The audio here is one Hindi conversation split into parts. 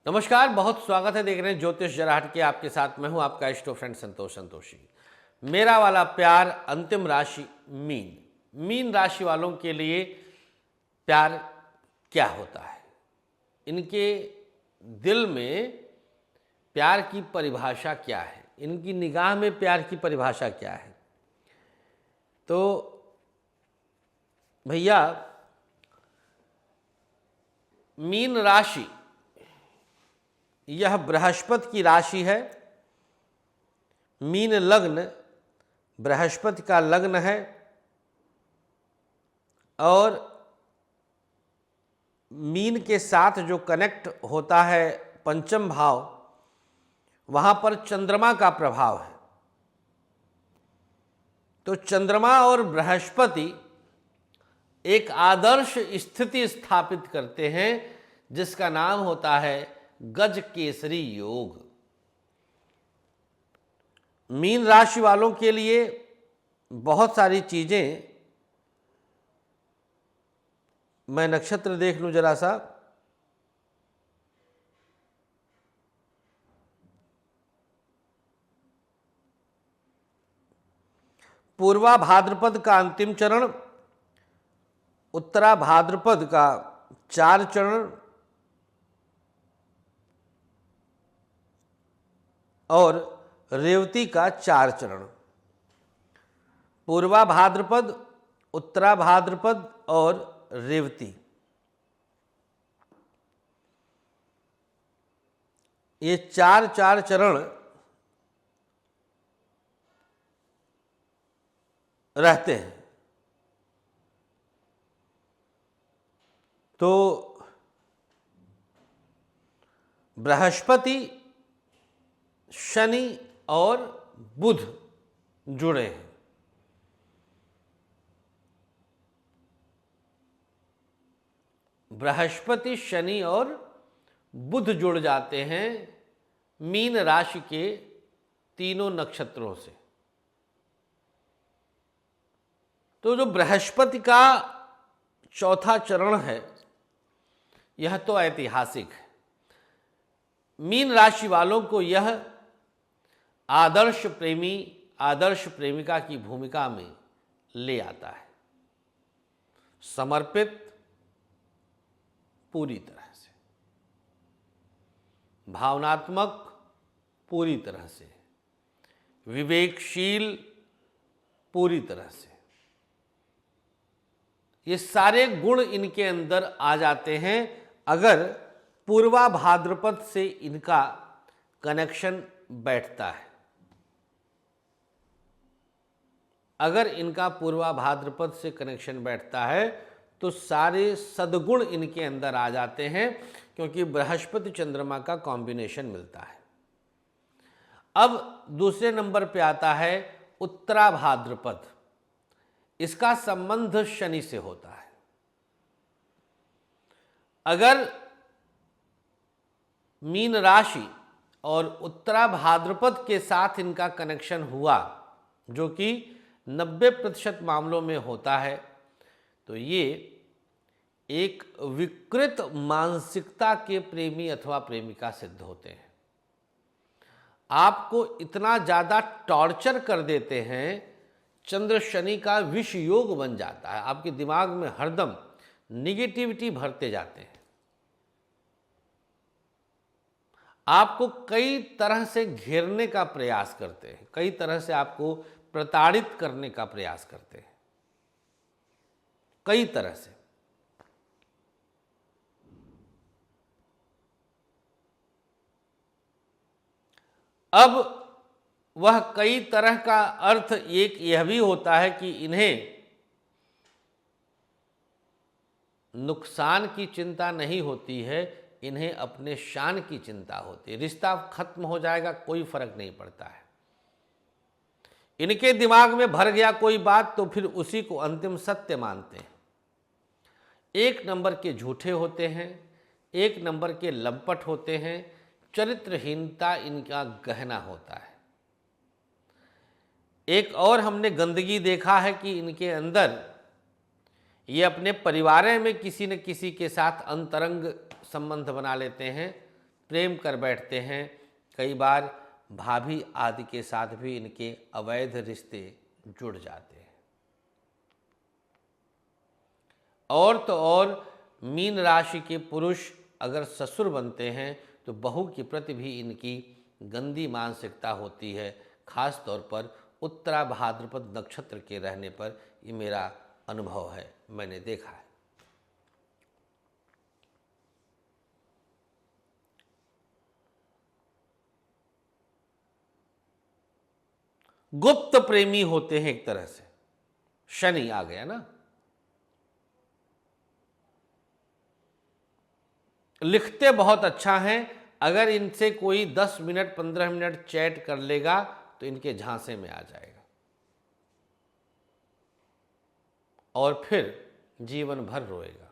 नमस्कार, बहुत स्वागत है। देख रहे हैं ज्योतिष जरा हटके। आपके साथ मैं हूं, आपका इष्ट फ्रेंड संतोष संतोषी। मेरा वाला प्यार अंतिम राशि मीन राशि वालों के लिए प्यार क्या होता है, इनके दिल में प्यार की परिभाषा क्या है, इनकी निगाह में प्यार की परिभाषा क्या है। तो भैया, मीन राशि यह बृहस्पति की राशि है। मीन लग्न बृहस्पति का लग्न है और मीन के साथ जो कनेक्ट होता है पंचम भाव, वहां पर चंद्रमा का प्रभाव है। तो चंद्रमा और बृहस्पति एक आदर्श स्थिति स्थापित करते हैं जिसका नाम होता है गज केसरी योग। मीन राशि वालों के लिए बहुत सारी चीजें, मैं नक्षत्र देख लूं जरा सा। पूर्वा भाद्रपद का अंतिम चरण, उत्तरा भाद्रपद का 4 चरण और रेवती का 4 चरण। पूर्वा भाद्रपद, उत्तरा भाद्रपद और रेवती, ये 4 चरण रहते हैं। तो बृहस्पति, शनि और बुध जुड़े हैं। बृहस्पति, शनि और बुध जुड़ जाते हैं मीन राशि के तीनों नक्षत्रों से। तो जो बृहस्पति का चौथा चरण है, यह तो ऐतिहासिक है। मीन राशि वालों को यह आदर्श प्रेमी, आदर्श प्रेमिका की भूमिका में ले आता है। समर्पित पूरी तरह से, भावनात्मक पूरी तरह से, विवेकशील पूरी तरह से, ये सारे गुण इनके अंदर आ जाते हैं अगर पूर्वा भाद्रपद से इनका कनेक्शन बैठता है। अगर इनका पूर्वा भाद्रपद से कनेक्शन बैठता है तो सारे सद्गुण इनके अंदर आ जाते हैं, क्योंकि बृहस्पति चंद्रमा का कॉम्बिनेशन मिलता है। अब दूसरे नंबर पे आता है उत्तरा भाद्रपद। इसका संबंध शनि से होता है। अगर मीन राशि और उत्तरा भाद्रपद के साथ इनका कनेक्शन हुआ, जो कि 90% मामलों में होता है, तो ये एक विकृत मानसिकता के प्रेमी अथवा प्रेमिका सिद्ध होते हैं। आपको इतना ज़्यादा टॉर्चर कर देते हैं, चंद्र शनि का विष योग बन जाता है। आपके दिमाग में हरदम निगेटिविटी भरते जाते हैं। आपको कई तरह से घेरने का प्रयास करते हैं, कई तरह से आपको प्रताड़ित करने का प्रयास करते हैं, कई तरह से। अब वह कई तरह का अर्थ एक यह भी होता है कि इन्हें नुकसान की चिंता नहीं होती है, इन्हें अपने शान की चिंता होती है। रिश्ता खत्म हो जाएगा, कोई फर्क नहीं पड़ता है। इनके दिमाग में भर गया कोई बात तो फिर उसी को अंतिम सत्य मानते हैं। 1 नंबर के झूठे होते हैं, 1 नंबर के लंपट होते हैं। चरित्रहीनता इनका गहना होता है। एक और हमने गंदगी देखा है कि इनके अंदर ये अपने परिवार में किसी न किसी के साथ अंतरंग संबंध बना लेते हैं, प्रेम कर बैठते हैं। कई बार भाभी आदि के साथ भी इनके अवैध रिश्ते जुड़ जाते हैं। और तो और मीन राशि के पुरुष अगर ससुर बनते हैं तो बहू के प्रति भी इनकी गंदी मानसिकता होती है, खास तौर पर उत्तरा भाद्रपद नक्षत्र के रहने पर। ये मेरा अनुभव है, मैंने देखा है। गुप्त प्रेमी होते हैं एक तरह से, शनि आ गया ना। लिखते बहुत अच्छा हैं, अगर इनसे कोई 10 मिनट 15 मिनट चैट कर लेगा तो इनके झांसे में आ जाएगा और फिर जीवन भर रोएगा।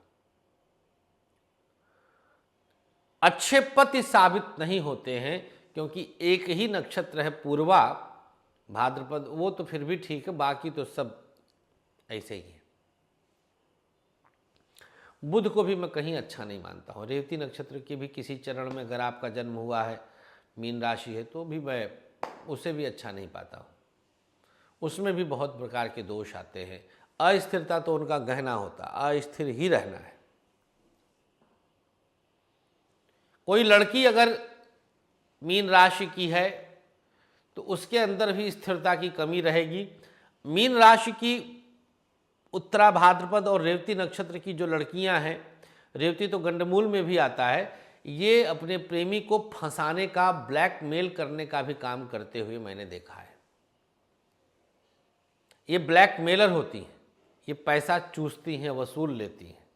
अच्छे पति साबित नहीं होते हैं, क्योंकि एक ही नक्षत्र है पूर्वा भाद्रपद, वो तो फिर भी ठीक है, बाकी तो सब ऐसे ही है। बुध को भी मैं कहीं अच्छा नहीं मानता हूँ। रेवती नक्षत्र के भी किसी चरण में अगर आपका जन्म हुआ है, मीन राशि है, तो भी मैं उसे भी अच्छा नहीं पाता हूँ। उसमें भी बहुत प्रकार के दोष आते हैं। अस्थिरता तो उनका गहना होता, अस्थिर ही रहना है। कोई लड़की अगर मीन राशि की है तो उसके अंदर भी स्थिरता की कमी रहेगी। मीन राशि की उत्तरा भाद्रपद और रेवती नक्षत्र की जो लड़कियां हैं, रेवती तो गंडमूल में भी आता है, ये अपने प्रेमी को फंसाने का, ब्लैकमेल करने का भी काम करते हुए मैंने देखा है। ये ब्लैकमेलर होती हैं, ये पैसा चूसती हैं, वसूल लेती हैं।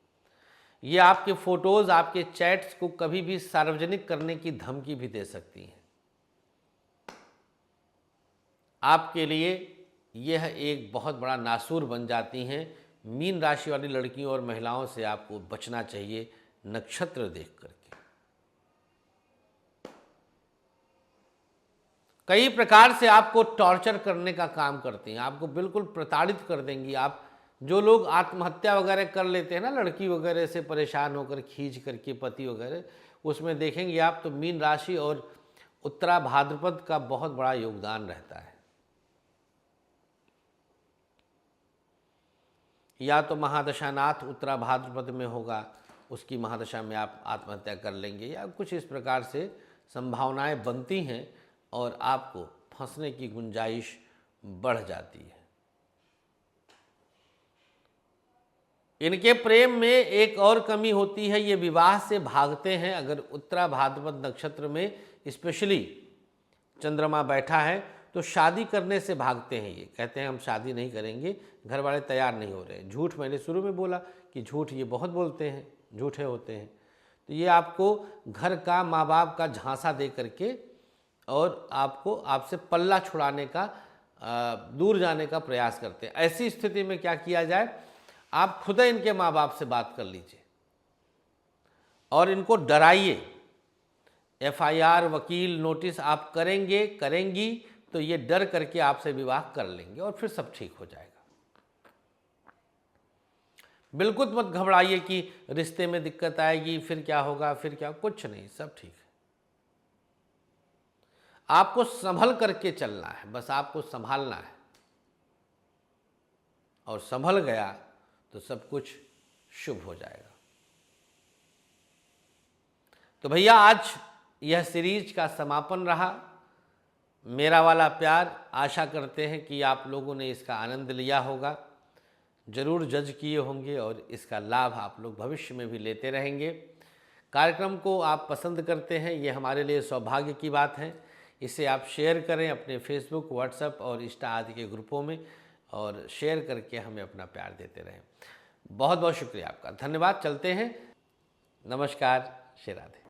ये आपके फोटोज, आपके चैट्स को कभी भी सार्वजनिक करने की धमकी भी दे सकती हैं। आपके लिए यह एक बहुत बड़ा नासूर बन जाती हैं। मीन राशि वाली लड़कियों और महिलाओं से आपको बचना चाहिए नक्षत्र देख करके। कई प्रकार से आपको टॉर्चर करने का काम करती हैं, आपको बिल्कुल प्रताड़ित कर देंगी। आप जो लोग आत्महत्या वगैरह कर लेते हैं ना, लड़की वगैरह से परेशान होकर खींच करके पति वगैरह, उसमें देखेंगे आप तो मीन राशि और उत्तरा भाद्रपद का बहुत बड़ा योगदान रहता है। या तो महादशानाथ उत्तरा भाद्रपद में होगा, उसकी महादशा में आप आत्महत्या कर लेंगे, या कुछ इस प्रकार से संभावनाएं बनती हैं और आपको फंसने की गुंजाइश बढ़ जाती है। इनके प्रेम में एक और कमी होती है, ये विवाह से भागते हैं। अगर उत्तरा भाद्रपद नक्षत्र में स्पेशली चंद्रमा बैठा है तो शादी करने से भागते हैं। ये कहते हैं हम शादी नहीं करेंगे, घर वाले तैयार नहीं हो रहे। झूठ, मैंने शुरू में बोला कि झूठ ये बहुत बोलते हैं, झूठे होते हैं। तो ये आपको घर का, माँ बाप का झांसा दे करके और आपको आपसे पल्ला छुड़ाने का, दूर जाने का प्रयास करते हैं। ऐसी स्थिति में क्या किया जाए, आप खुद इनके माँ बाप से बात कर लीजिए और इनको डराइए। FIR, वकील, नोटिस आप करेंगी तो ये डर करके आपसे विवाह कर लेंगे और फिर सब ठीक हो जाएगा। बिल्कुल मत घबराइए कि रिश्ते में दिक्कत आएगी, फिर क्या होगा, फिर क्या, कुछ नहीं, सब ठीक है। आपको संभल करके चलना है, बस आपको संभालना है, और संभल गया तो सब कुछ शुभ हो जाएगा। तो भैया आज यह सीरीज का समापन रहा, मेरा वाला प्यार। आशा करते हैं कि आप लोगों ने इसका आनंद लिया होगा, जरूर जज किए होंगे और इसका लाभ आप लोग भविष्य में भी लेते रहेंगे। कार्यक्रम को आप पसंद करते हैं, ये हमारे लिए सौभाग्य की बात है। इसे आप शेयर करें अपने फेसबुक, व्हाट्सएप और इंस्टा आदि के ग्रुपों में, और शेयर करके हमें अपना प्यार देते रहें। बहुत बहुत शुक्रिया आपका, धन्यवाद। चलते हैं, नमस्कार, श्री राधे।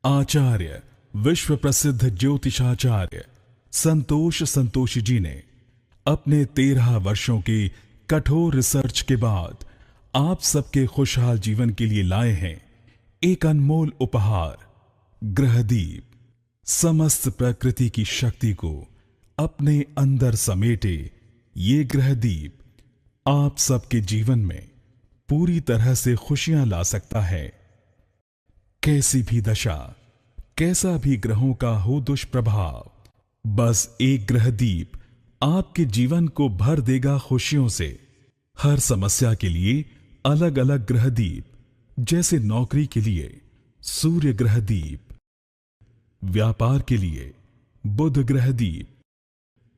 आचार्य विश्व प्रसिद्ध ज्योतिषाचार्य संतोष संतोषी जी ने अपने 13 वर्षों के कठोर रिसर्च के बाद आप सबके खुशहाल जीवन के लिए लाए हैं एक अनमोल उपहार, ग्रहदीप। समस्त प्रकृति की शक्ति को अपने अंदर समेटे ये ग्रहदीप आप सबके जीवन में पूरी तरह से खुशियां ला सकता है। कैसी भी दशा, कैसा भी ग्रहों का हो दुष्प्रभाव, बस एक ग्रहदीप आपके जीवन को भर देगा खुशियों से। हर समस्या के लिए अलग अलग ग्रहदीप, जैसे नौकरी के लिए सूर्य ग्रहदीप, व्यापार के लिए बुध ग्रहदीप,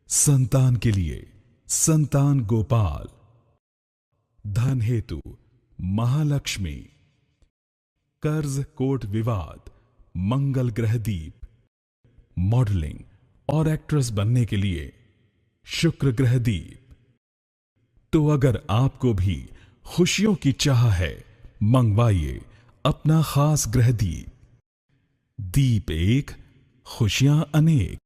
संतान के लिए संतान गोपाल, धन हेतु महालक्ष्मी, कर्ज कोर्ट विवाद मंगल ग्रहदीप, मॉडलिंग और एक्ट्रेस बनने के लिए शुक्र ग्रहदीप। तो अगर आपको भी खुशियों की चाह है, मंगवाइए अपना खास ग्रहदीप। दीप एक, खुशियां अनेक।